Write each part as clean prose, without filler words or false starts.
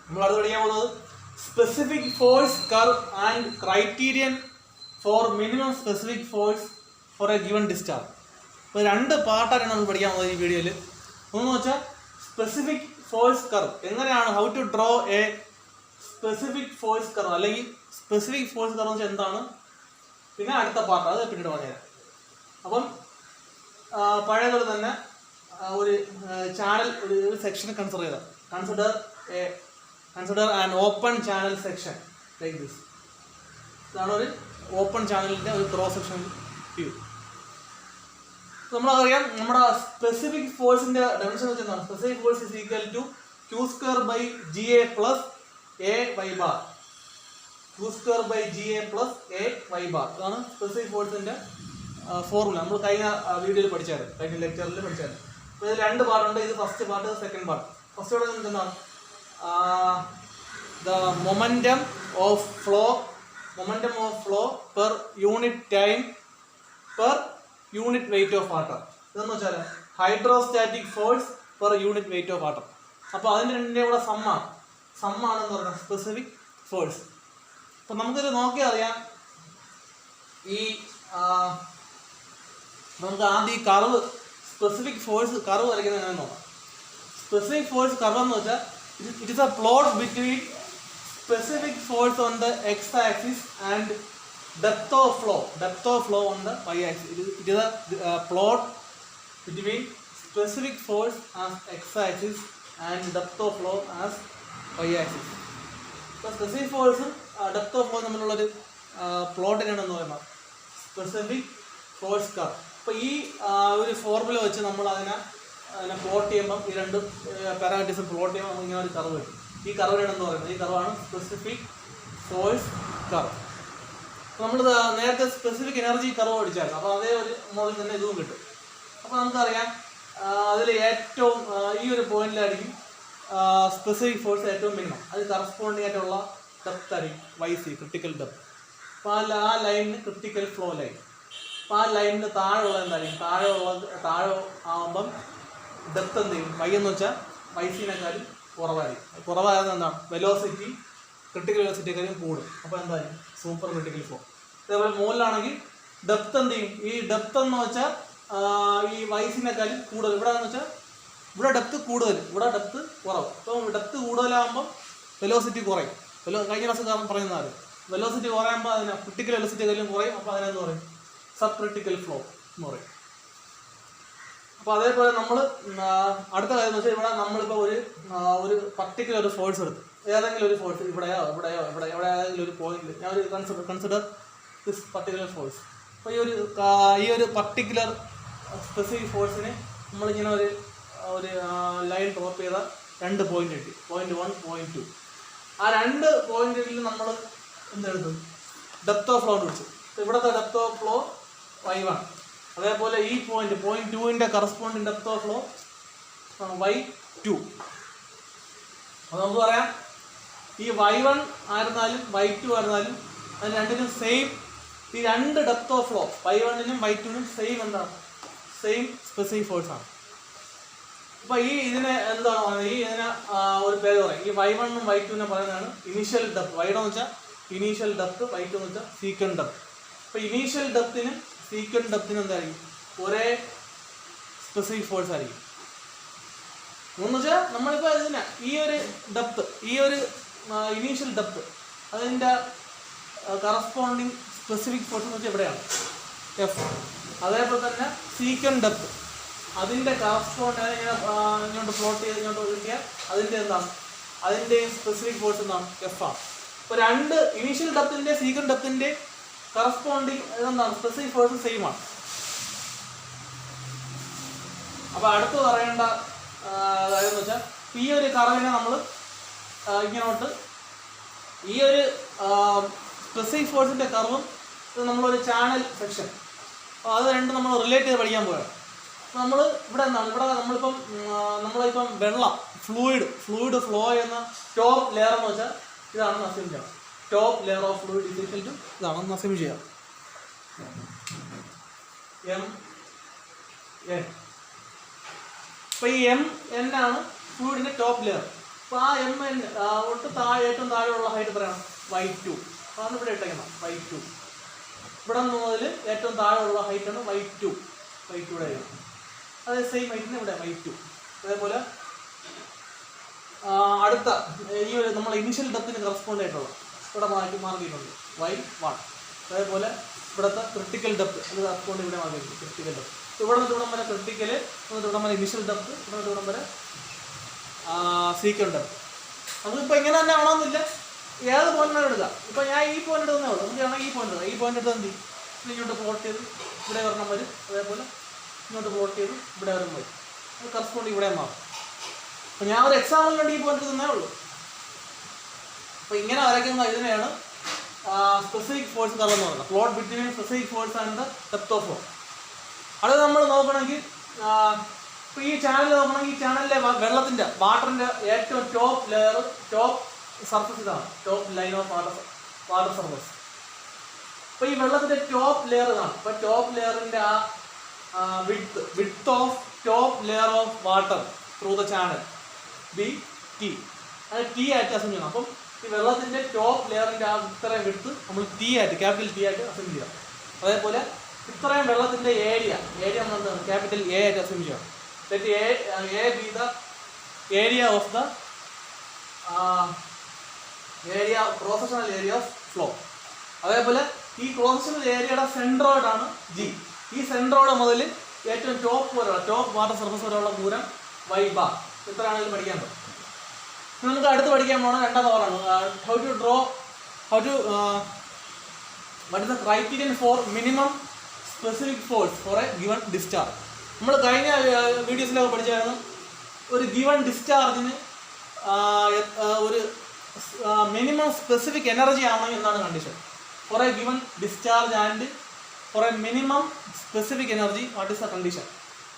നമ്മൾ അത് പഠിക്കാൻ പോകുന്നത് specific force curve and criterion for minimum specific force for a given discharge. ഇപ്പോൾ 2 പാർട്ടാണ് നമ്മൾ പഠിക്കാൻ പോകുന്നത് ഈ വീഡിയോയിൽ. ഒന്ന് വെച്ചാൽ സ്പെസിഫിക് ഫോഴ്സ് കർവ് എങ്ങനെയാണ്, how to draw a specific force curve, അല്ലെങ്കിൽ സ്പെസിഫിക് ഫോഴ്സ് കർവ് വെച്ചാൽ എന്താണ്. പിന്നെ അടുത്ത പാർട്ട് അത് പിന്നീട് പറഞ്ഞുതരാം. അപ്പം പഴയതുപോലെ തന്നെ ഒരു ചാനൽ ഒരു section consider an open channel section like this. ഇതാണ് ഒരു ഓപ്പൺ ചാനലിൻ്റെ ഒരു ക്രോസ് സെക്ഷൻ വ്യൂ. നമ്മളറിയാം നമ്മുടെ സ്പെസിഫിക് ഫോഴ്സിന്റെ ഡെഫിനിഷൻ വെച്ച് എന്താണ്, specific force is equal to Q² by GA plus AY bar. Q² by GA plus AY bar ഇതാണ് specific ഫോഴ്സിന്റെ ഫോർമുല. നമ്മൾ കഴിഞ്ഞ വീഡിയോയിൽ പഠിച്ചായിരുന്നു, കഴിഞ്ഞ ലെക്ചറിൽ പഠിച്ചായിരുന്നു. അപ്പോൾ ഇതിൽ 2 പാർട്ടുണ്ട്. ഇത് first part, second part. First part എന്താണ്, the momentum of flow per unit time per unit weight of water. ഇതെന്ന് വെച്ചാൽ hydrostatic force per unit weight of water. അപ്പോൾ അതിൻ്റെ 2ൻ്റെ കൂടെ സമ്മാണെന്ന് പറയുന്നത് സ്പെസിഫിക് ഫോഴ്സ്. അപ്പോൾ നമുക്കിത് നോക്കിയാൽ അറിയാം. ഈ നമുക്ക് ആദ്യം ഈ കർവ്, സ്പെസിഫിക് ഫോഴ്സ് കർവ് വരയ്ക്കുന്നത് എങ്ങനെ നോക്കാം. സ്പെസിഫിക് ഫോഴ്സ് കർവ് എന്ന് വെച്ചാൽ it is A plot between specific force on the X axis and depth of flow on the y-axis. It is a plot between specific force as x-axis and depth of flow as y-axis. So specific force depth of flow തമ്മിലുള്ളൊരു പ്ലോട്ടിനാണെന്ന് പറയുന്നത് specific force curve. അപ്പോൾ ഈ ഒരു formula വെച്ച് നമ്മൾ അതിനെ plot ചെയ്യുമ്പം ഈ 2 parameters plot ചെയ്യുമ്പോൾ നമുക്ക് ഇങ്ങനെ ഒരു കർവ് കിട്ടും. ഈ കർവിനാണെന്ന് പറയുന്നത്, ഈ കർവാണ് സ്പെസിഫിക് ഫോഴ്സ് കർവ്. നമ്മൾ നേരത്തെ സ്പെസിഫിക് എനർജി കർവ് പഠിച്ചായിരുന്നു. അപ്പോൾ അതേ ഒരു മോഡൽ തന്നെ ഇതും കിട്ടും. അപ്പോൾ നമുക്കറിയാം അതിൽ ഏറ്റവും ഈ ഒരു പോയിന്റിലായിരിക്കും സ്പെസിഫിക് ഫോഴ്സ് ഏറ്റവും മിനിമം. അത് കറസ്പോണ്ടിങ് ആയിട്ടുള്ള ഡെപ്ത് ആയിരിക്കും YC, ക്രിട്ടിക്കൽ ഡെപ്ത്. അപ്പോൾ ആ ലൈനിന് ക്രിട്ടിക്കൽ ഫ്ലോ ലൈൻ. അപ്പോൾ ആ ലൈനിന് താഴെയുള്ള എന്തായിരിക്കും, താഴെ ആകുമ്പം ഡെപ്ത് എന്ത് ചെയ്യും, Y എന്ന് വെച്ചാൽ YC-നേക്കാളും കുറവായിരിക്കും. കുറവായത് എന്താണ്, വെലോസിറ്റി ക്രിട്ടിക്കൽ വെലോസിറ്റിയെക്കാളും കൂടും. അപ്പോൾ എന്തായാലും സൂപ്പർ ക്രിട്ടിക്കൽ ഫ്ലോ. അതേപോലെ മുകളിലാണെങ്കിൽ ഡെപ്ത് എന്ത് ചെയ്യും, ഈ ഡെപ്ത് എന്ന് വെച്ചാൽ ഈ YC-നേക്കാളും കൂടുതൽ. ഇവിടെ എന്ന് വെച്ചാൽ ഇവിടെ ഡെപ്ത് കൂടുതൽ, ഇവിടെ ഡെപ്ത് കുറവ്. അപ്പോൾ ഡെപ്ത് കൂടുതലാകുമ്പം വെലോസിറ്റി കുറയും. കഴിഞ്ഞ ക്ലാസ് കാരണം പറയുന്നതാണ്, വെലോസിറ്റി കുറയുമ്പോൾ അതിന് ക്രിട്ടിക്കൽ വെലോസിറ്റിയെക്കാളും കുറയും. അപ്പോൾ അതിനെന്ത് പറയും, സബ് ക്രിട്ടിക്കൽ ഫ്ലോ എന്ന് പറയും. അപ്പോൾ അതേപോലെ നമ്മൾ അടുത്ത കാര്യം എന്ന് വെച്ചാൽ ഇവിടെ നമ്മളിപ്പോൾ ഒരു പർട്ടിക്കുലർ ഒരു ഫോഴ്സ് എടുത്ത്, ഏതെങ്കിലും ഒരു ഫോഴ്സ് ഇവിടെയോ ഏതെങ്കിലും ഒരു പോയിന്റിൽ ഞാൻ ഒരു കൺസിഡർ ദിസ് പർട്ടിക്കുലർ ഫോഴ്സ്. അപ്പോൾ ഈ ഒരു പർട്ടിക്കുലർ സ്പെസിഫിക് ഫോഴ്സിന് നമ്മളിങ്ങനെ ഒരു ലൈൻ ഡ്രോപ്പ് ചെയ്ത 2 പോയിന്റ് കിട്ടി, പോയിന്റ് 1, പോയിന്റ് 2. ആ 2 പോയിന്റിൽ നമ്മൾ എന്തെടുത്തു, ഡെപ്ത് ഓഫ് ഫ്ലോ പിടിച്ചു. ഇവിടുത്തെ ഡെപ്ത് ഓഫ് ഫ്ലോ Y1. അതേപോലെ ഈ പോയിന്റ് 2ന്റെ corresponding depth of flow Y2. അപ്പോൾ നമുക്ക് പറയാം ഈ Y1 ആയിരുന്നാലും Y2 ആയിരുന്നാലും അതിന് 2നും സെയിം, ഈ 2 ഡെപ്ത് ഓഫ് ഫ്ലോ Y1-നും Y2-നും സെയിം എന്താണ്, സെയിം സ്പെസിഫിക് ഫോഴ്സാണ്. അപ്പോൾ ഇതിനെ എന്താണ് പറയുന്നത്, ഇതിനെ ഒരു പേര് പറയും. ഈ Y1-ഉം Y2-നും പറയുന്നതാണ് ഇനീഷ്യൽ ഡെപ്ത്. Y1 എന്ന് വെച്ചാൽ ഇനീഷ്യൽ ഡെപ്ത്, Y2 എന്ന് വെച്ചാൽ സീക്വന്റ് ഡെപ്ത്. അപ്പോൾ ഇനീഷ്യൽ ഡെപ്തിനും സീക്വന്റ് ഡെപ്തിനും എന്തായിരിക്കും, ഒരേ സ്പെസിഫിക് ഫോഴ്സ് ആയിരിക്കും. എന്ന് വെച്ചാൽ നമ്മളിപ്പോൾ ഇതിനെ ഈ ഒരു ഡെപ്ത്, ഈ ഒരു ഇനീഷ്യൽ ഡെപ്ത്, അതിൻ്റെ കറസ്പോണ്ടിങ് സ്പെസിഫിക് ഫോഴ്സ് എന്ന് വെച്ചാൽ എവിടെയാണ്, F. അതേപോലെ തന്നെ സീക്വന്റ് ഡെപ്ത്, അതിൻ്റെ കറസ്പോണ്ടിങ് ഇങ്ങോട്ട് പ്ലോട്ട് ചെയ്ത് ഇങ്ങോട്ട് കിട്ടിയാൽ അതിൻ്റെ എന്താണ്, അതിൻ്റെ സ്പെസിഫിക് ഫോഴ്സ് എന്താണ്, F ആണ്. ഇപ്പോൾ 2 ഇനീഷ്യൽ ഡെപ്തിൻ്റെ സീക്വന്റ് ഡെപ്തിൻ്റെ കറസ്പോണ്ടിങ് എന്താണ്, സ്പെസിഫിക് ഫോഴ്സ് സെയിം ആണ്. അപ്പോൾ അടുത്ത് പറയേണ്ട കാര്യം എന്ന് വെച്ചാൽ ഈ ഒരു കർവിനെ നമ്മൾ ഇങ്ങോട്ട് ഈ ഒരു സ്പെസിഫിക് ഫോഴ്സിൻ്റെ കർവും നമ്മളൊരു ചാനൽ സെക്ഷൻ, അപ്പോൾ അത് 2 നമ്മൾ റിലേറ്റ് ചെയ്ത് പഠിക്കാൻ പോവുകയാണ്. അപ്പോൾ നമ്മൾ ഇവിടെ എന്താണ്, ഇവിടെ നമ്മളിപ്പം വെള്ളം ഫ്ലൂയിഡ് ഫ്ലോ ചെയ്യുന്ന ടോപ്പ് ലെയർ എന്ന് വെച്ചാൽ ഇതാണെന്ന് അസ്യൂം ചെയ്യാം. Top layer of fluid is equal to ഇതാണെന്ന് അസ്യൂം ചെയ്യാം, MN. അപ്പോൾ ഈ MN ആണ് ഫ്ലൂയിഡിൻ്റെ ടോപ്പ് ലെയർ. അപ്പോൾ ആ എം എൻ ഒട്ട് ഏറ്റവും താഴെയുള്ള ഹൈറ്റ് പറയണം y2. അതാണ് ഇവിടെ ഇട്ടേക്കണം y2. ഇവിടെ നിന്ന് മുതൽ ഏറ്റവും താഴെയുള്ള ഹൈറ്റാണ് y2. y2 അതേ സെയിം ഹൈറ്റിന് ഇവിടെ y2. അതേപോലെ അടുത്ത ഈ ഒരു നമ്മൾ ഇനീഷ്യൽ ഡെപ്തിന് കറസ്പോണ്ട് ആയിട്ടുള്ള ഇവിടെ മാർക്കിയിട്ടുണ്ട് y1. അതേപോലെ ഇവിടുത്തെ ക്രിട്ടിക്കൽ ഡെപ്ത് അത് കറസ്പോണ്ട് ഇവിടെ മാർക്കിയിട്ടുണ്ട് ക്രിട്ടിക്കൽ ഡെപ്ത്. ഇവിടെ നിന്ന് ഇവിടം വരെ ക്രിട്ടിക്കൽ, ഇവിടം വരെ ഇനീഷ്യൽ ഡെപ്ത്, ഇവിടം വരെ സീക്വന്റ് ഡെപ്ത്. നമുക്കിപ്പോൾ ഇങ്ങനെ തന്നെ ആവണമെന്നില്ല, ഏത് പോയിന്റാണ് എടുക്കുക. ഇപ്പോൾ ഞാൻ ഈ പോയിന്റ് എടുക്കുന്നേ ഉള്ളൂ. നമുക്ക് വേണമെങ്കിൽ ഈ പോയിന്റ് എടുക്കാം. ഈ പോയിന്റ് എടുത്താൽ എന്ത് ചെയ്യും, ഇങ്ങോട്ട് പ്ലോട്ട് ചെയ്ത് ഇവിടെ വരണം വരും. അതേപോലെ ഇങ്ങോട്ട് പ്ലോട്ട് ചെയ്ത് ഇവിടെ വരണം വരും. അത് കറസ്പോണ്ട് ഇവിടെ മാറും. അപ്പോൾ ഞാൻ ഒരു എക്സാമ്പിളിന് വേണ്ടി ഈ പോയിന്റ് എടുക്കുന്നേ ഉള്ളൂ. അപ്പോൾ ഇങ്ങനെ വരയ്ക്കുന്ന ഇതിനെയാണ് സ്പെസിഫിക് ഫോഴ്സ് കർവ് എന്ന് പറയുന്നത്. Plot between specific force and the depth of flow. അത് നമ്മൾ നോക്കണമെങ്കിൽ ഇപ്പോൾ ഈ ചാനൽ നോക്കണമെങ്കിൽ ഈ ചാനലിലെ വെള്ളത്തിൻ്റെ വാട്ടറിൻ്റെ ഏറ്റവും ടോപ്പ് ലെയർ, ടോപ്പ് സർഫസ് ഇതാണ്, top line of water surface. അപ്പോൾ ഈ വെള്ളത്തിൻ്റെ ടോപ്പ് ലെയർ ഇതാണ്. അപ്പോൾ ടോപ്പ് ലെയറിൻ്റെ width of top layer of water through the channel B T. അത് ടി ആയിട്ട് അസൈൻ ചെയ്യണം. അപ്പം ഈ വെള്ളത്തിൻ്റെ ടോപ്പ് ലെയറിൻ്റെ ഇത്രയും വിഡ്ത്ത് നമ്മൾ ടി ആയിട്ട്, ക്യാപിറ്റൽ ടി ആയിട്ട് അസൈൻ ചെയ്യാം. അതേപോലെ ഇത്രയും വെള്ളത്തിൻ്റെ ഏരിയ നമ്മൾ എന്താണ് ക്യാപിറ്റൽ എ ആയിട്ട് അസൈൻ ചെയ്യണം. Let A B the area of the cross sectional area of flow. അതേപോലെ ഈ ക്രോസ് സെക്ഷണൽ ഏരിയയുടെ സെൻട്രോയിഡാണ് ജി. ഈ സെൻട്രോയിഡ് മുതൽ ഏറ്റവും ടോപ്പ് വരെയുള്ള ടോപ്പ് വാട്ടർ സർഫസ് വരെയുള്ള ദൂരം y ബാർ. ഇത്രയാണെങ്കിലും പഠിക്കാൻ പറ്റും. നമുക്ക് അടുത്ത് പഠിക്കാൻ പോകുന്നത് രണ്ടാം ഓവറാണ്. what is the criterion for minimum specific force for a given discharge. നമ്മൾ കഴിഞ്ഞ വീഡിയോസിലൊക്കെ പഠിച്ചായിരുന്നു ഒരു ഗിവൺ ഡിസ്ചാർജിന് ഒരു മിനിമം സ്പെസിഫിക് എനർജി ആവണം എന്നാണ് condition. For a given discharge and for a minimum specific energy what is the condition.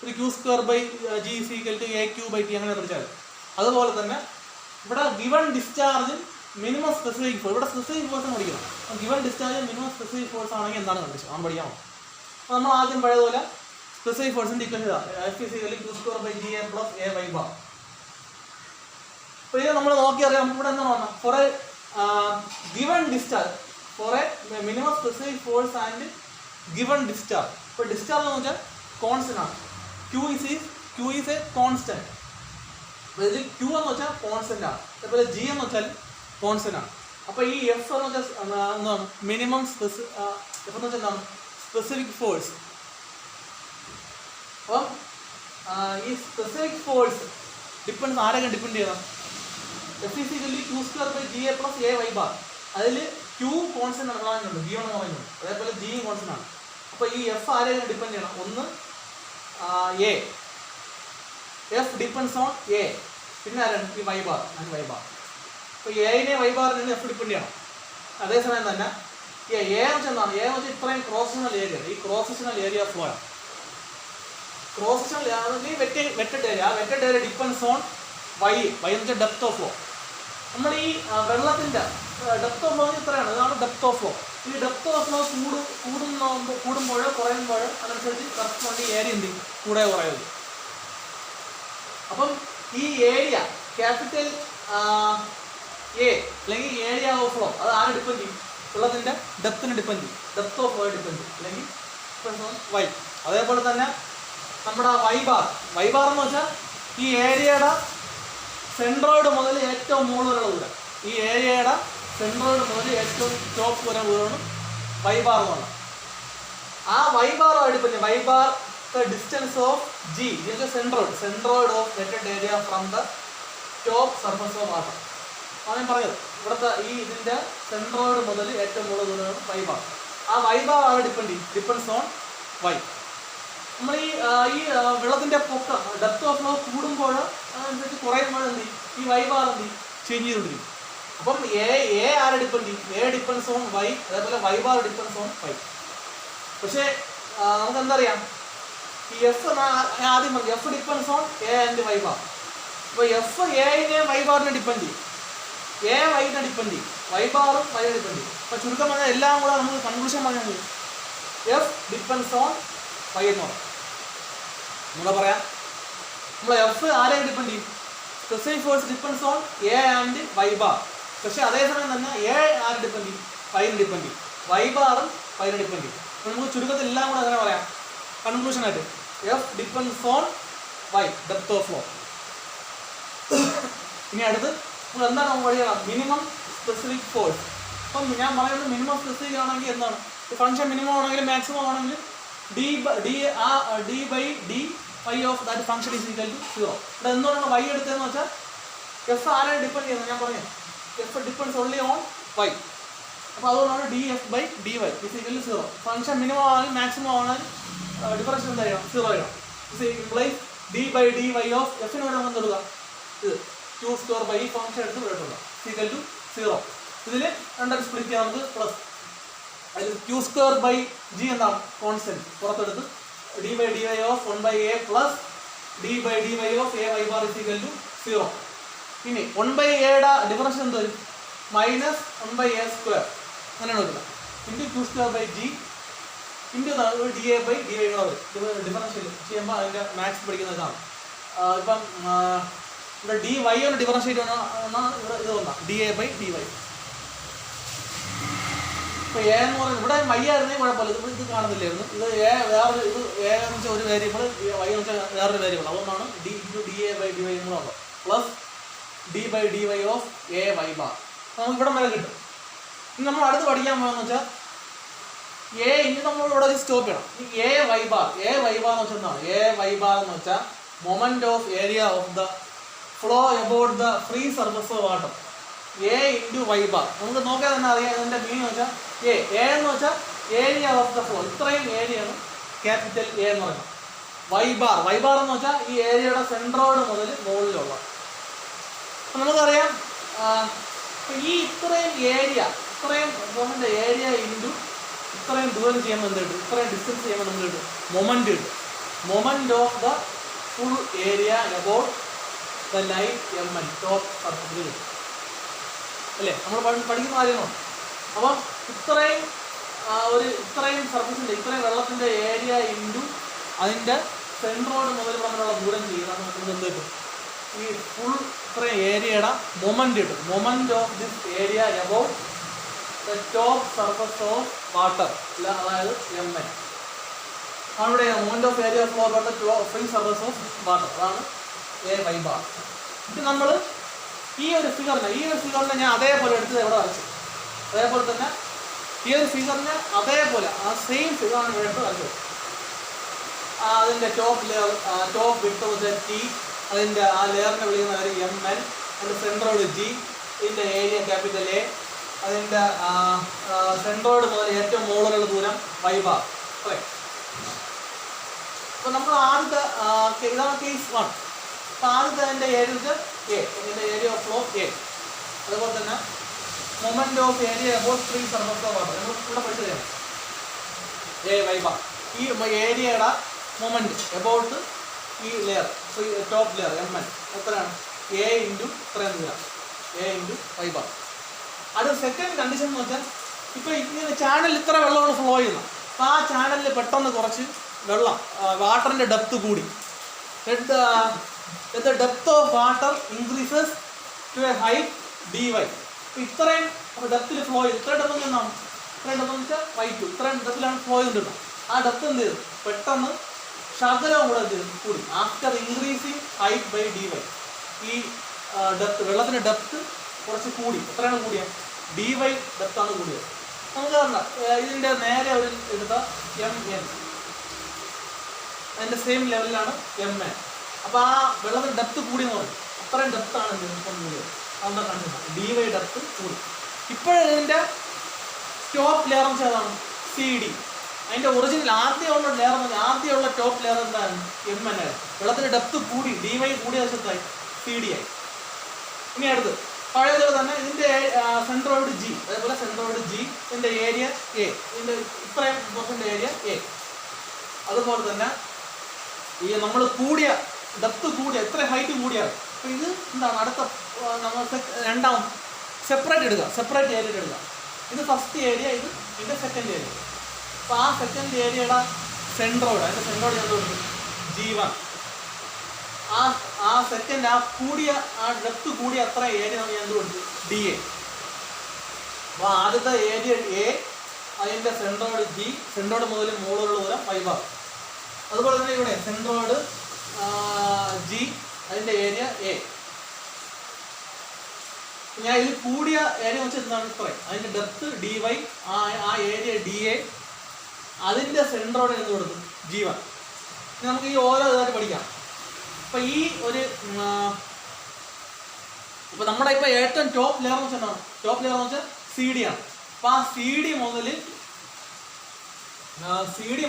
ഒരു q²/g=aq/t അങ്ങനെ പഠിച്ചാൽ. അതുപോലെ തന്നെ ഇവിടെ given discharge minimum specific force, ഇവിടെ സ്പെസിഫിക് ഫോഴ്സ് പഠിക്കണം. Given discharge minimum specific force ആണെങ്കിൽ എന്താണ് കണ്ടീഷൻ ആണ് പഠിക്കാമോ. അപ്പോൾ നമ്മൾ ആദ്യം പഴയതുപോലെ സ്പെസിഫിക് ഫോഴ്സിൻ്റെ ഇക്വേഷൻ ഇതാണ് F=q²/Ga+A y ബാർ. അപ്പോൾ ഇത് നമ്മൾ നോക്കിയറിയാം. നമുക്ക് ഇവിടെ എന്താണ് പറഞ്ഞത് for a given discharge for a minimum specific force and given discharge. ഇപ്പോൾ ഡിസ്ചാർജ് എന്ന് വെച്ചാൽ കോൺസ്റ്റന്റ് ആണ്. Q is a constant. അപ്പോൾ ഇതിൽ Q എന്ന് വെച്ചാൽ കോൺസ്റ്റന്റ് ആണ്. അതേപോലെ G എന്ന് വെച്ചാൽ കോൺസ്റ്റന്റ് ആണ്. അപ്പോൾ ഈ F എന്ന് വെച്ചാൽ എന്താണ് മിനിമം F എന്ന് വെച്ചാൽ എന്താണ് സ്പെസിഫിക് ഫോഴ്സ്. അപ്പം ഈ സ്പെസിഫിക് ഫോഴ്സ് ഡിപ്പെൻസ് ആരൊക്കെ ഡിപ്പെൻഡ് ചെയ്യണം. F=q²/Ga+A y bar. അതിൽ Q കോൺസ്റ്റന്റ് ആണ് പറയുന്നുണ്ട്, G എന്ന് പറയുന്നുണ്ട്. അതേപോലെ G കോൺസ്റ്റന്റ് ആണ്. അപ്പോൾ ഈ F ആരെയൊക്കെ ഡിപ്പെൻഡ് ചെയ്യണം. ഒന്ന് A, F depends on A. പിന്നെ ആരാണ് ഈ y bar and y bar. അപ്പോൾ എനെ y ബാറിന് F ഡിപ്പെൻഡ് ചെയ്യണം. അതേസമയം തന്നെ A എന്ന് വെച്ചാൽ എന്താണ്, A എന്ന് വെച്ചാൽ ഇത്രയും ക്രോസ് സെക്ഷണൽ ഏരിയ, ഈ ക്രോസ് സെക്ഷണൽ ഏരിയ ഫ്ലോ ആണ്. ക്രോസ് സെക്ഷണൽ വെറ്റഡ് ഏരിയ, ആ wetted area depends on y എന്ന് വെച്ചാൽ ഡെപ്ത് ഓഫ് ഫ്ലോ. നമ്മൾ ഈ വെള്ളത്തിൻ്റെ ഡെപ്ത് ഓഫ് ഫ്ലോ ഇത്രയാണ്, ഇതാണ് ഡെപ്ത് ഓഫ് ഫ്ലോ. ഈ ഡെപ്ത് ഓഫ് ഫ്ലോ കൂടുമ്പോഴോ കുറയുമ്പോഴോ അതനുസരിച്ച് കറസ്പോണ്ട് ഏരിയ എന്ത് ചെയ്യും, കൂടെ കുറയുന്നു. അപ്പം ഈ ഏരിയ ക്യാപിറ്റൽ എ അല്ലെങ്കിൽ ഏരിയ ഓഫ് ഫ്ലോ അത് ആരെ ഡിപ്പെൻഡ് ചെയ്യും, വെള്ളത്തിൻ്റെ ഡെപ്തിന് ഡിപ്പെൻഡ് ചെയ്യും, ഡെപ്ത് ഓഫ് ഫ്ലോ ഡിപ്പെൻഡ് ചെയ്യും, അല്ലെങ്കിൽ y. അതേപോലെ തന്നെ നമ്മുടെ y ബാർ എന്ന് വെച്ചാൽ ഈ ഏരിയയുടെ സെൻട്രോയിഡ് മുതൽ ഏറ്റവും മുകളിൽ വരെയുള്ള ദൂരം, ഈ ഏരിയയുടെ സെൻട്രോയിഡ് മുതൽ ഏറ്റവും ടോപ്പ് വരെയുള്ള ദൂരമാണ് y ബാർ എന്ന് പറഞ്ഞത്. ആ y ബാറുമായി ഡിപ്പെൻഡ് ചെയ്യും. y bar distance of G centroid of wetted area from the top surface of water. ആണ് ഞാൻ പറഞ്ഞത്. ഇവിടുത്തെ ഈ ഇതിൻ്റെ സെൻട്രോയിഡ് മുതൽ ഏറ്റവും മുകളിൽ ദൂരമാണ് y ബാർ. ആ y ബാർ ആയി ഡിപ്പെൻസ് ഓൺ y. നമ്മൾ ഈ വെള്ളത്തിൻ്റെ പൊക്കം ഡെപ്ത് ഓഫ് ഫ്ലോ കൂടുമ്പോൾ അതനുസരിച്ച് കുറയുമ്പോൾ എന്ത് ചെയ്യും, ഈ y ബാർ എന്ത് ചെയ്യും, ചേഞ്ച് ചെയ്തുകൊണ്ടിരിക്കും. അപ്പം എ ആരെ ഡിപ്പെൻഡ് ചെയ്യും, A ഡിപ്പെൻസ് ഓൺ y. അതേപോലെ y bar depends on y. പക്ഷേ നമുക്ക് എന്തറിയാം, ഈ F ആദ്യം പറഞ്ഞു F depends on A and y bar. അപ്പോൾ F Aനെ y ബാറിനെ ഡിപ്പെൻഡ് ചെയ്യും, A yനെ ഡിപ്പെൻഡ് ചെയ്യും, y ബാറും y ഡിപ്പെൻഡ് ചെയ്യും. അപ്പോൾ ചുരുക്കം പറഞ്ഞാൽ എല്ലാം കൂടെ നമുക്ക് കൺക്ലൂഷൻ പറഞ്ഞാൽ F ഡിപ്പെൻസ് ഓൺ y എന്ന് പറയും. നമ്മളെ പറയാം, നമ്മൾ F ആരെ ഡിപ്പെൻഡ് ചെയ്യും, specific force depends on A and Y bar. പക്ഷെ അതേസമയം തന്നെ എ ആര് ഡിപ്പെൻഡ് ചെയ്യും? വൈന് ഡിപ്പെൻഡ് ചെയ്യും. വൈ ബാറും വൈന് ഡിപ്പെൻഡ് ചെയ്യും. അപ്പോൾ നമുക്ക് ചുരുക്കത്തിൽ എല്ലാം കൂടെ അങ്ങനെ പറയാം. കൺക്ലൂഷൻ ആയിട്ട് F depends on Y, depth of flow. ഇനി അടുത്ത് നമ്മൾ എന്താണ് പഠിക്കണം? Minimum specific force. അപ്പം ഞാൻ പറയുന്നത് മിനിമം സ്പെസിഫിക് ആണെങ്കിൽ എന്താണ്? ഫംഗ്ഷൻ മിനിമം ആണെങ്കിലും മാക്സിമം ആണെങ്കിലും D by D Y of that function is equal to 0. ഇവിടെ എന്തുകൊണ്ടാണ് വൈ എടുത്തതെന്ന് വെച്ചാൽ എഫ് ആരാണ് ഡിപ്പെൻഡ് ചെയ്യുന്നത്? ഞാൻ പറഞ്ഞു F depends only on Y. അപ്പോൾ അതുകൊണ്ടാണ് D F by D Y is equal to 0. Function minimum ആണെങ്കിൽ മാക്സിമം ആണെങ്കിൽ ഡിഫറൻഷ്യൽ എന്തായിരിക്കണം? 0 ആയിരിക്കണം. Is implies D by D Y of എഫിന് വേണം എന്ന് എടുക്കുക. ഇത് q² ബൈ ഈ ഫംഗ്ഷൻ എടുത്ത് വിട്ടിട്ടുണ്ട് ഈക്വൽ ടു 0. ഇതിൽ രണ്ടായിട്ട് സ്പ്ലിറ്റ് ചെയ്യാം നമുക്ക് പ്ലസ്. അതിൽ q² ബൈ ജി എന്താണ്? കോൺസ്റ്റന്റ്. പുറത്തെടുത്ത് D by D Y of 1/a plus D by D Y of A Y bar is equal to 0. ഇനി 1/aയുടെ ഡിഫറൻഷ്യൽ എന്ത് വരും? Minus 1/a². അങ്ങനെയാണ് വരുന്നത്. Into q² by G into D A by D Y കൂടെ വരും. Differential ചെയ്യുമ്പോൾ അതിൻ്റെ maths പഠിക്കുന്നതാണ്. ഇപ്പം ഇവിടെ ഡി വൈ കൊണ്ട് ഡിഫറൻഷ്യേറ്റ് ആണ് ഇവിടെ ഇത് വന്നാൽ D A by D Y. ഇപ്പോൾ എ എന്ന് പറയുന്നത് ഇവിടെ വൈ ആയിരുന്നെങ്കിൽ കുഴപ്പമില്ല. ഇത് കാണുന്നില്ലായിരുന്നു. ഇത് എ വേറൊരു ഇത് എ എന്ന് വെച്ചാൽ ഒരു വേരിയബിൾ, വൈ എന്ന് വെച്ചാൽ വേറൊരു വേരിയബിൾ. അതുകൊണ്ടാണ് D into D A by D Y എന്നുള്ളത് plus D by D Y of A Y bar. നമുക്ക് ഇവിടെ വരെ കിട്ടും. ഇനി നമ്മൾ അടുത്ത് പഠിക്കാൻ പോകുന്നത് വെച്ചാൽ എ ഇനി നമ്മൾ ഇവിടെ സ്റ്റോപ്പ് ചെയ്യണം. ഈ എ വൈ ബാർ എന്ന് വെച്ചാൽ എന്താണ്? എ വൈ ബാർ എന്ന് വെച്ചാൽ moment of area of the flow about the free surface of water. A into Y bar. നമുക്ക് നോക്കിയാൽ തന്നെ അറിയാം ഇതിൻ്റെ മീനിങ് വെച്ചാൽ എ എന്ന് വെച്ചാൽ ഏരിയ ഓഫ് ദ ഫ്ലോ. ഇത്രയും ഏരിയയാണ് ക്യാപിറ്റൽ എ എന്ന് പറയുന്നത്. വൈ ബാർ എന്ന് വെച്ചാൽ ഈ ഏരിയയുടെ സെൻട്രോട് മുതൽ മുകളിലുള്ള. അപ്പം നമുക്കറിയാം ഈ ഇത്രയും ഏരിയ, ഇത്രയും ഫ്ലോമിൻ്റെ ഏരിയ ഇൻറ്റു ഇത്രയും ദൂരം ചെയ്യുമ്പോൾ എന്ത് കിട്ടും? ഇത്രയും ഡിസ്റ്റൻസ് ചെയ്യുമ്പോൾ നമുക്ക് കിട്ടും മൊമെന്റ് കിട്ടും. Moment of the full area about the line mn top സർഫസിൽ കിട്ടും അല്ലേ? നമ്മൾ പഠിക്കുന്ന കാര്യമാണ്. അപ്പം ഇത്രയും സർഫസിൻ്റെ ഇത്രയും വെള്ളത്തിൻ്റെ ഏരിയ ഇൻറ്റു അതിൻ്റെ സെൻട്രോട് മുതൽ തമ്മിലുള്ള ദൂരം ചെയ്യുന്നത് നമുക്ക് എന്ത് കിട്ടും? ഈ ഫുൾ ഇത്രയും ഏരിയയുടെ മൊമെന്റ് കിട്ടും. Moment of this area about the top surface of water, അതായത് mn. അവിടെ moment of area of water free surface of water, അതാണ് എ വൈ ബാർ. ഇത് നമ്മൾ ഈ ഒരു ഫിഗറിനെ ഞാൻ അതേപോലെ എടുത്ത് എവിടെ വരച്ചു. അതേപോലെ തന്നെ ഈ ഒരു ഫിഗറിനെ അതേപോലെ ആ സെയിം ഫിഗറാണ് എടുത്ത് വരച്ചത്. അതിൻ്റെ ടോപ്പ് വിട്ട് മുതൽ ടി, അതിൻ്റെ ആ ലെയറിനെ വിളിക്കുന്ന കാര്യം mn, അതിൻ്റെ സെൻട്രോട് ജി, ഇതിൻ്റെ ഏരിയ ക്യാപിറ്റൽ എ, അതിൻ്റെ സെൻട്രോട് മുതൽ ഏറ്റവും മുകളിലുള്ള ദൂരം വൈ ബാർ. അല്ലേ? അപ്പോൾ നമ്മൾ ആദ്യത്തെ ഇതാണ് കേസ് 1. അപ്പോൾ ആദ്യത്തെ അതിൻ്റെ ഏരിയ എ, ഇതിൻ്റെ ഏരിയ ഓഫ് ഫ്ലോ എ. അതുപോലെ തന്നെ moment of area about free surface of water നമ്മൾ ഇവിടെ പഠിച്ചതാണ് എ വൈ ബാർ. ഈ ഏരിയയുടെ മൊമെന്റ് അബൌട്ട് ഈ layer free top layer mn എത്രയാണ്? എ ഇൻറ്റു ഇത്രയും ദൂരം, എ ഇൻറ്റു വൈ ബാർ. അത് സെക്കൻഡ് കണ്ടീഷൻ എന്ന് വെച്ചാൽ ഇപ്പോൾ ഇങ്ങനെ ചാനൽ ഇത്ര വെള്ളമാണ് ഫ്ലോ ചെയ്യുന്നത്. അപ്പോൾ ആ ചാനലിൽ പെട്ടെന്ന് കുറച്ച് വെള്ളം വാട്ടറിൻ്റെ ഡെപ്ത് കൂടി. The depth of water increases to a height dy. അപ്പോൾ ഇത്രയും ഡെപ്തിൽ ഫ്ലോ ചെയ്ത് ഇത്രയും ഡെപ്ത് എന്നാണ്? ഇത്രയും ഡെപ്ത് എന്ന് വെച്ചാൽ y2. ഇത്രയും ഡെപ്തിലാണ് ഫ്ലോ ചെയ്തിട്ടുണ്ടാകും. ആ ഡെപ്ത് എന്ത് ചെയ്തു? പെട്ടെന്ന് ശകലവും കൂടെ എന്ത് ചെയ്തു? കൂടി. After increasing height by dy. ഈ ഡെപ്ത് വെള്ളത്തിൻ്റെ ഡെപ്ത് കുറച്ച് കൂടി. എത്രയാണ് കൂടിയ? dy ഡെപ്താണ് കൂടിയത്. നമുക്ക് കാണാം ഇതിൻ്റെ നേരെ ഒരു എടുത്ത mn, അതിൻ്റെ സെയിം ലെവലിലാണ് mn. അപ്പോൾ ആ വെള്ളത്തിൻ്റെ ഡെപ്ത് കൂടി എന്ന് പറയും. അത്രയും ഡെപ്താണ് ഇപ്പം കൂടിയത്. അതെന്താ കണ്ടില്ല? dy ഡെപ്ത് കൂടി. ഇപ്പോഴിതിൻ്റെ ടോപ്പ് ലെയർ എന്ന് വെച്ചാൽ ഏതാണ്? CD. അതിൻ്റെ ഒറിജിനൽ ആദ്യമുള്ള ലെയർ എന്ന് പറഞ്ഞാൽ ആദ്യമുള്ള ടോപ്പ് ലെയർ എന്താണ്? mn ആയിരുന്നു. വെള്ളത്തിൻ്റെ ഡെപ്ത് കൂടി, dy കൂടിയ വശത്തായി CD ആയി. ഇനി അടുത്ത് പഴയതുപോലെ തന്നെ ഇതിൻ്റെ സെൻട്രോയിഡ് ജി, അതേപോലെ സെൻട്രോയിഡ് ജി, ഇതിൻ്റെ ഏരിയ എ, ഇതിൻ്റെ ഇത്രയും പോർഷൻ്റെ ഏരിയ എ. അതുപോലെ തന്നെ ഈ നമ്മൾ കൂടിയ ഡെപ്ത് കൂടിയ എത്ര ഹൈറ്റ് കൂടിയാണ്. അപ്പോൾ ഇത് എന്താണ്? അടുത്ത നമ്മൾ രണ്ടാമത് സെപ്പറേറ്റ് എടുക്കുക, സെപ്പറേറ്റ് ഏരിയ എടുക്കുക. ഇത് ഫസ്റ്റ് ഏരിയ, ഇത് ഇതിൻ്റെ സെക്കൻഡ് ഏരിയ. അപ്പോൾ ആ സെക്കൻഡ് ഏരിയയുടെ സെൻട്രോയിഡ്, അതിൻ്റെ സെൻട്രോയിഡ് ഞാൻ കൊടുക്കും G1. ആ ആ സെക്കൻഡ് ആ കൂടിയ ആ ഡെപ്ത് കൂടിയ അത്ര ഏരിയ നമ്മൾ എന്ത് കൊടുത്തു ഡി എ. അപ്പോൾ ആദ്യത്തെ ഏരിയ എ, അതിൻ്റെ സെൻട്രോയിഡ് ജി, സെൻട്രോയിഡ് മുതൽ മുകളിലുള്ള ദൂരം വൈ ബാർ. അതുപോലെ തന്നെ ഇവിടെ സെൻട്രോയിഡ് ജി, അതിൻ്റെ ഏരിയ എ. ഞാൻ ഇതിൽ കൂടിയ ഏരിയ വെച്ചാൽ എന്താണ് ഇത്രയും, അതിൻ്റെ ഡെപ്ത് ഡി വൈ, ആ ഏരിയ ഡി എ, അതിൻ്റെ സെൻട്രോയിഡ് എന്ത് കൊടുത്തു ജി വൺ. നമുക്ക് ഈ ഓരോ ഇതായിട്ട് പഠിക്കാം. ഇപ്പം ഈ ഒരു ഇപ്പം നമ്മുടെ ഇപ്പം ഏറ്റവും ടോപ്പ് ലെയർ എന്ന് വെച്ചാൽ എന്താണ്, ടോപ്പ് ലെയർ എന്ന് വെച്ചാൽ സി ഡി ആണ്. അപ്പം ആ സി ഡി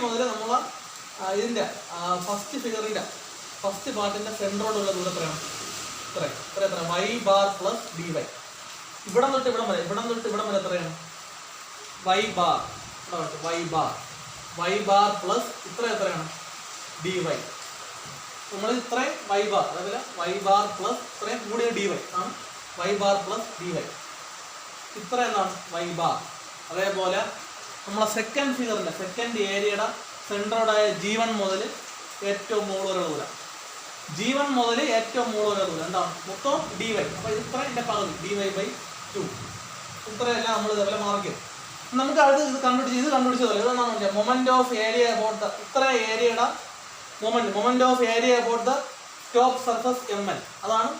മുതൽ നമ്മൾ ഇതിൻ്റെ ഫസ്റ്റ് ഫിഗറിൻ്റെ ഫസ്റ്റ് പാർട്ടിൻ്റെ സെൻട്രോടുള്ള ദൂരം എത്രയാണ്, എത്ര y bar plus D y. ഇവിടം തൊട്ട് ഇവിടം വരെ എത്രയാണ് y bar, y bar plus എത്രയാണ് ഡി വൈ. നമ്മൾ ഇത്രയും വൈ ബാർ, അതേപോലെ വൈ ബാർ പ്ലസ് ഇത്രയും കൂടിയ ഡി വൈ ആണ് Y bar plus D y. ഇത്ര എന്താണ് വൈ ബാർ. അതേപോലെ നമ്മളെ സെക്കൻഡ് ഫിഗറിൻ്റെ സെക്കൻഡ് ഏരിയയുടെ സെൻട്രോയിഡായ ജി വൺ മുതൽ ഏറ്റവും മുകളിലുള്ള ദൂരം, ജി വൺ മുതൽ ഏറ്റവും മുകളിലുള്ള ദൂരം എന്താണ് മൊത്തം ഡി വൈ. അപ്പോൾ ഇത്ര എൻ്റെ പകുതി ഡി വൈ ബൈ 2. ഇത്രയെല്ലാം നമ്മൾ ഇതേപോലെ മാർക്ക് ചെയ്യും. നമുക്ക് ഇത് കണ്ടുപിടിച്ചതല്ലേ ഇതെന്നാണ് പറഞ്ഞാൽ moment of area about the ഇത്ര ഏരിയയുടെ moment of area about the top surface M L, അതാണ്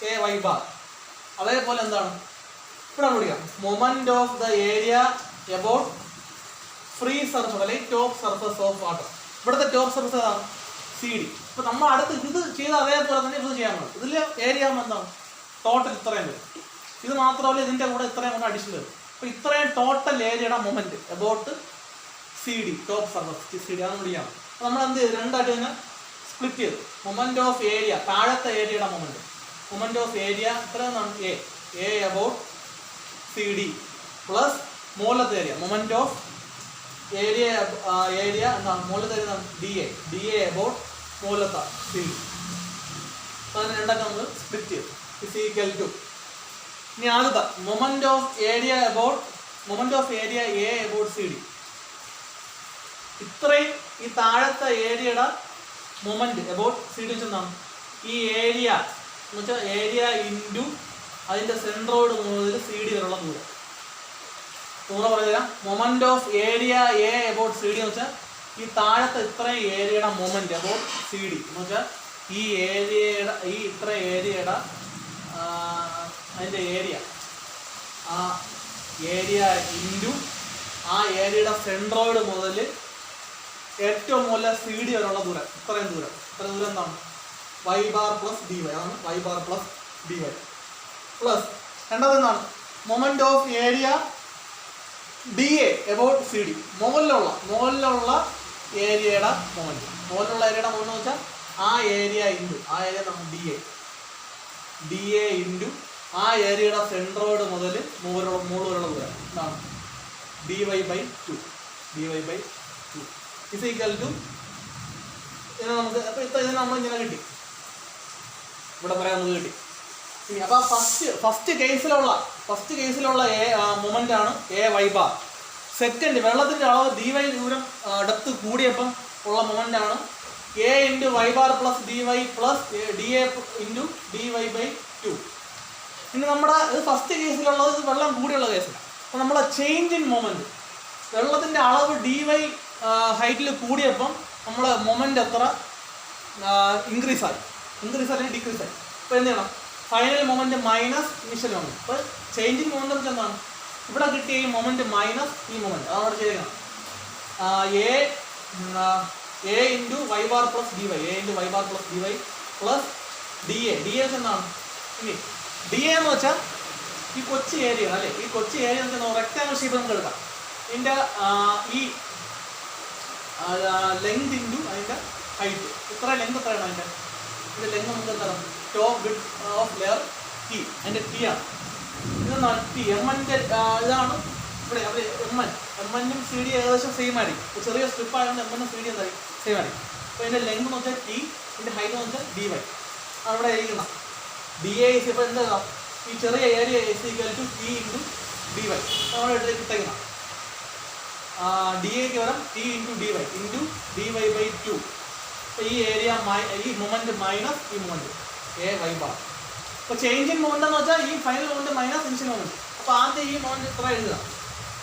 എ വൈ ബാർ. അതേപോലെ എന്താണ് ഇവിടെ കണ്ടുപിടിക്കാം moment of the area about free surface അല്ലെങ്കിൽ ടോപ്പ് സർഫസ് ഓഫ് വാട്ടർ. ഇവിടുത്തെ ടോപ്പ് സർഫസ് ഏതാണ് സി ഡി. ഇപ്പൊ നമ്മൾ അടുത്ത് ഇത് ചെയ്ത അതേപോലെ തന്നെ ഇത് ചെയ്യാൻ പറ്റും. ഇതിൽ ഏരിയ എന്താണ് ടോട്ടൽ ഇത്രയും വരും. ഇത് മാത്രമല്ല ഇതിന്റെ കൂടെ ഇത്രയും കൊണ്ട് അഡീഷണൽ വരും. അപ്പൊ ഇത്രയും ടോട്ടൽ ഏരിയയുടെ moment about C D top surface C D ആണ് പിടിക്കാം. അപ്പൊ നമ്മൾ എന്ത് ചെയ്തു രണ്ടായിട്ട് തന്നെ സ്പ്ലിറ്റ് ചെയ്തു. മൊമെന്റ് ഓഫ് ഏരിയ താഴത്തെ ഏരിയയുടെ മൊമെന്റ് ഓഫ് ഏരിയ ഇത്ര A about C D plus മുകളിലത്തെ ഏരിയ മൊമെന്റ് ഓഫ് ഏരിയ എന്താണ് മുകളിലത്തെ ഏരിയ ഡി എ അബൌട്ട് മുകളിലത്തെ സി ഡി. അപ്പോൾ അതിന് രണ്ടൊക്കെ നമ്മൾ സ്പ്ലിറ്റ് ചെയ്തു. ഇസ് ഈക്വൽ ടു ഇനി ആദ്യത്തെ moment of area A about C D. ഇത്രയും ഈ താഴത്തെ ഏരിയയുടെ മൊമെന്റ് അബൌട്ട് സി ഡി വെച്ചെന്താണ് ഈ ഏരിയ എന്ന് വെച്ചാൽ ഏരിയ ഇൻറ്റു അതിൻ്റെ സെൻട്രോയിഡ് മുതൽ സി ഡി വരെയുള്ള ദൂരം. പറഞ്ഞുതരാം. Moment of area A about C D എന്ന് വെച്ചാൽ ഈ താഴത്തെ ഇത്രയും ഏരിയയുടെ മൊമെന്റ് അബൌട്ട് സി ഡി എന്ന് വെച്ചാൽ ഈ ഇത്ര ഏരിയയുടെ അതിൻ്റെ ഏരിയ ആ ഏരിയ ഇൻറ്റു ആ ഏരിയയുടെ സെൻട്രോയിഡ് മുതൽ ഏറ്റവും മുകളിൽ സി ഡി വരെയുള്ള ദൂരം ഇത്ര ദൂരം എന്താണ് Y bar plus D Y ആണ്. Y bar plus D Y plus രണ്ടാമത് എന്താണ് moment of area D A about C D. മുകളിലുള്ള ഏരിയയുടെ മൊമെന്റ് എന്ന് വെച്ചാൽ ആ ഏരിയ നമ്മൾ ഡി എ ഇൻറ്റു ആ ഏരിയയുടെ സെൻട്രോയിഡ് മുതൽ മുകളിലുള്ള ദൂരം എന്താണ് d y by 2 is equal to നമുക്ക് അപ്പോൾ ഇത് നമ്മൾ ഇങ്ങനെ കിട്ടി. ഇവിടെ പറയാൻ നമുക്ക് കിട്ടി. ഇനി അപ്പോൾ ഫസ്റ്റ് കേസിലുള്ള മൊമെന്റ് ആണ് എ വൈ ബാർ. സെക്കൻഡ് വെള്ളത്തിൻ്റെ അളവ് ഡി വൈ ദൂരം ഡെപ്ത് കൂടിയപ്പം ഉള്ള മൊമെന്റ് ആണ് a into Y bar plus D Y plus d a into d y by 2. ഇനി നമ്മുടെ ഇത് ഫസ്റ്റ് കേസിലുള്ളത് ഇത് വെള്ളം കൂടിയുള്ള കേസിലാണ്. അപ്പോൾ നമ്മളെ ചേഞ്ച് ഇൻ മൊമെന്റ് വെള്ളത്തിൻ്റെ അളവ് ഡി വൈ ഹൈറ്റിൽ കൂടിയപ്പം നമ്മളെ മൊമെന്റ് എത്ര ഇൻക്രീസ് ആയി അല്ലെങ്കിൽ ഡിക്രീസ് ആയി. അപ്പോൾ എന്ത് ചെയ്യണം final moment minus initial moment. അപ്പോൾ ചേഞ്ച് ഇൻ മൊമെന്റ് വെച്ചാൽ എന്താണ് ഇവിടെ കിട്ടിയ ഈ മൊമെന്റ് മൈനസ് ഈ മൊമെന്റ് അതവിടെ ചെയ്യണം a into Y bar plus D Y plus d a എന്താണ് ഇനി ഡി എ എന്ന് വെച്ചാൽ ഈ കൊച്ചി ഏരിയ അല്ലേ. ഈ കൊച്ചി ഏരിയ എന്ന് വെച്ചാൽ റെക്ടാങ്കിൾ ഷേപ്പ് നമുക്ക് എടുക്കാം. ഇതിൻ്റെ ഈ ലെങ്ത് ഇൻറ്റു അതിൻ്റെ ഹൈറ്റ് ഇത്ര ലെങ്ത് എത്രയാണ് ഇതിൻ്റെ ലെങ്ത് നമുക്ക് എന്താണ് top bid of layer T അതിൻ്റെ ടി ആണ്. ഇതെന്താണ് ടി എമ്മിൻ്റെ ഇതാണ് ഇവിടെ അവർ എമ്മും സി ഡി ഏകദേശം സെയിം ആയിരിക്കും. ചെറിയ സ്ട്രിപ്പ് ആയതുകൊണ്ട് എമ്മും സി ഡി എന്തായി സെയിം ആയിരിക്കും. അപ്പോൾ ഇതിൻ്റെ ലെങ്ത് എന്ന് വെച്ചാൽ ടി ഇതിൻ്റെ ഹൈറ്റ് എന്ന് വെച്ചാൽ ഡി വൈ അവിടെ എഴുതണം. ഡി എ ഇസ് ഇപ്പോൾ എന്താ ഈ ചെറിയ area is equal to t into d y നമ്മുടെ ഇടയിലേക്ക് ഇട്ടേക്കണം. ഡി എക്ക് പകരം t into d y by 2. ഈ ഏരിയ ഈ മൊമെന്റ് മൈനസ് ഈ മൊമെന്റ് എ വൈ ബാർ. അപ്പോൾ ചേഞ്ച് ഇൻ മൊമെന്റ് എന്ന് വെച്ചാൽ ഈ final moment minus initial moment. അപ്പോൾ ആദ്യം ഈ മൊമെന്റ് ഇത്ര എഴുതുക,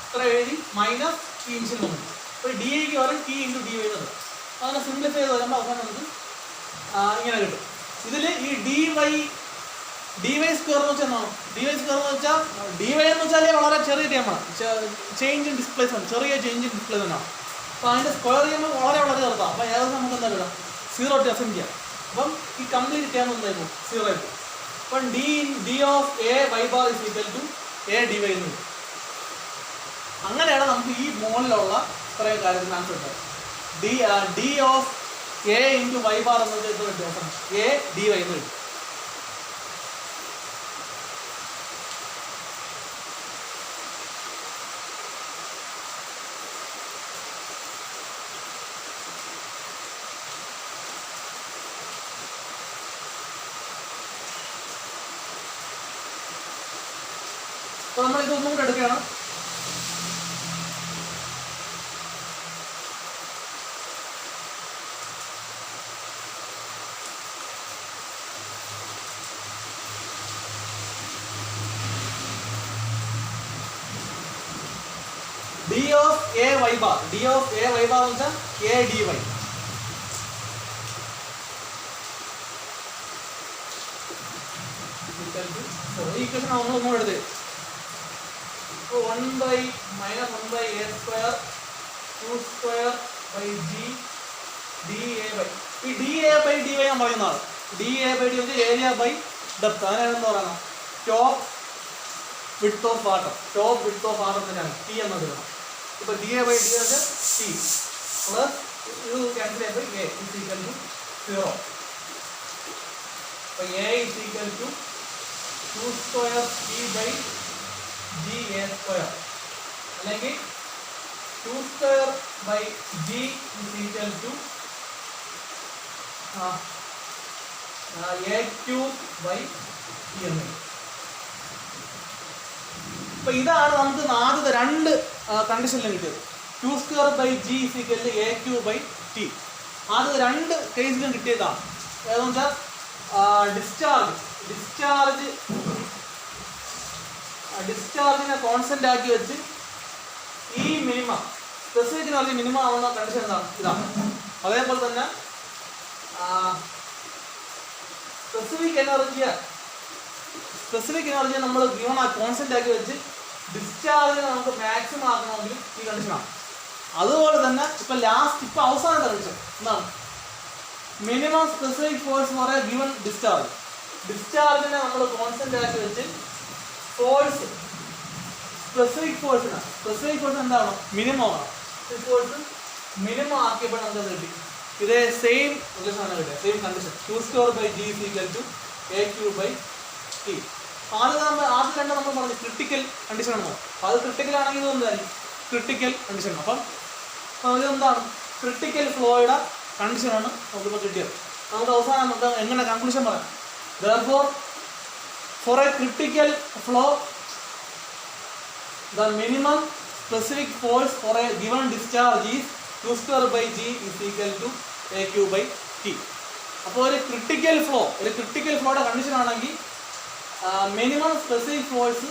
ഇത്ര എഴുതി മൈനസ് ഈ ഇനിഷ്യൽ മൊമെന്റ്. അപ്പോൾ ഡി ഐക്ക് വരും ടി ഇൻറ്റു ഡി വൈ എന്നത്. അങ്ങനെ സിംപ്ലിഫൈ ചെയ്ത് വരുമ്പോൾ അവസാനം നമുക്ക് ഇങ്ങനെ കിട്ടും. ഇതിൽ ഈ ഡി വൈ സ്ക്വയർ എന്ന് വെച്ചാൽ എന്താണ്? ഡി വൈ സ്ക്വയർ എന്ന് വെച്ചാൽ ഡി വൈ എന്ന് വെച്ചാൽ വളരെ ചെറിയ ടൈമാണ്, ചേഞ്ച് ഇൻ ഡിസ്പ്ലേസ്മെന്റ്, ചെറിയ ചേഞ്ച് ഇൻ ഡിസ്പ്ലേസ്മെന്റ് ആണ്. അപ്പോൾ അതിൻ്റെ സ്ക്വയർ ചെയ്യുമ്പോൾ വളരെ ചെറുതാണ്. അപ്പോൾ ഏകദേശം നമുക്ക് എന്താ വരാം? 0 ടു അസെൻഡ് ചെയ്യാം. അപ്പം ഈ കംപ്ലീറ്റ് ചെയ്യാൻ എന്തായിരുന്നു? 0 ആയിട്ട്. അപ്പം d of A Y bar is equal to a d y എന്ന്. അങ്ങനെയാണ് നമുക്ക് ഈ മോളിലുള്ള ഇത്രയും കാര്യത്തിന് ആൻസർ കിട്ടുന്നത്. D of a into Y bar എന്നത് എന്ത് കിട്ടും? എ ഡി വൈ എന്ന് കിട്ടും. അപ്പോൾ നമ്മൾ ഇതൊന്നും കൂടെ എടുക്കുകയാണ്. D of A Y bar, d of A Y bar എന്ന് വെച്ചാൽ എ ഡി വൈ. ഈ ഇക്വേഷൻ നമ്മൾ ഒന്നുകൂടെ എടുത്ത് 1 by minus 1 by a square q square by g dA by ഈ dA by dy ഞാൻ പറയുന്നതാണ്. dA by d എന്ന് ഏരിയ ബൈ ഡെപ്ത്. അതിനാണ് എന്താ പറയുക? Top width of water, top width of water തന്നെയാണ് ടി എന്നത്. ഇപ്പോൾ dA by d എന്ന് ടി പ്ലസ് ഇത് ക്യാൻസൽ ചെയ്യുമ്പോൾ a is equal to 0. അപ്പോൾ a is equal to q square t by g a square അല്ലെങ്കിൽ 2 square by g is equal to a cube by t എന്ന്. അപ്പോൾ ഇതാണ് നമുക്ക് ആദ്യത്തെ രണ്ട് കണ്ടീഷനിലും കിട്ടിയത്. 2 square by g is equal to a cube by t. ആദ്യത്തെ രണ്ട് കേസിലും കിട്ടിയതാണ്. ഏതെന്ന് വെച്ചാൽ ഡിസ്ചാർജിനെ കോൺസ്റ്റന്റ് ആക്കി വെച്ച് ഈ മിനിമം സ്പെസിഫിക് എനർജി മിനിമം ആവുന്ന കണ്ടീഷൻ എന്താണ്? ഇതാണ്. അതേപോലെ തന്നെ സ്പെസിഫിക് എനർജിയെ നമ്മൾ ഗിവൺ കോൺസ്റ്റന്റ് ആക്കി വെച്ച് ഡിസ്ചാർജിനെ നമുക്ക് മാക്സിമം ആക്കണമെങ്കിൽ ഈ കണ്ടീഷനാണ്. അതുപോലെ തന്നെ ഇപ്പൊ അവസാനത്തെ കണ്ടീഷൻ എന്താണ്? Minimum specific force for a given discharge. ഡിസ്ചാർജിനെ നമ്മൾ കോൺസ്റ്റന്റ് ആക്കി വെച്ച് ഫോഴ്സ് സ്പെസിഫിക് ഫോഴ്സ് എന്താണ്? മിനിമം ആണ്. ഫോഴ്സ് മിനിമം ആക്കിയപ്പോൾ നമുക്ക് കിട്ടി ഇതേ സെയിം റിലേഷൻ ആണ് കിട്ടിയത്, same condition. q square by g is equal to a cube by t. ആദ്യം രണ്ട് നമ്മൾ പറഞ്ഞു ക്രിട്ടിക്കൽ കണ്ടീഷൻ ആണ്. അത് ക്രിട്ടിക്കൽ ആണെങ്കിൽ ഇതെന്തായിരിക്കും? Critical condition. അപ്പം ഇതെന്താണ്? ക്രിട്ടിക്കൽ ഫ്ലോയുടെ കണ്ടീഷനാണ് നമുക്കിപ്പോൾ കിട്ടിയത്. നമുക്ക് അവസാനം നമുക്ക് എങ്ങനെ കൺക്ലൂഷൻ പറയാം? Therefore, for a critical flow, the minimum specific force for a given discharge is q square by g is equal to a cube by t. അപ്പോൾ ഒരു ക്രിട്ടിക്കൽ ഫ്ലോയുടെ കണ്ടീഷൻ ആണെങ്കിൽ minimum specific force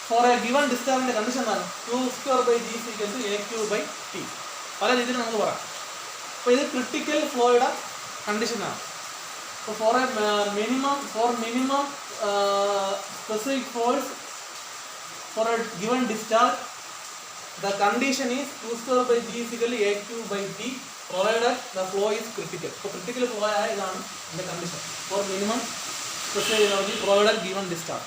for a given ഡിസ്ചാർജിന്റെ condition എന്താണ്? q square by g is equal to a cube by t. പല രീതിയിൽ നമുക്ക് പറയാം. അപ്പോൾ ഇത് ക്രിട്ടിക്കൽ ഫ്ലോയുടെ കണ്ടീഷനാണ്. So for a minimum specific force for a given discharge, the condition is q square by g is equal to a cube by t provided the flow is critical. So critical flow is the condition for minimum specific energy provided given discharge.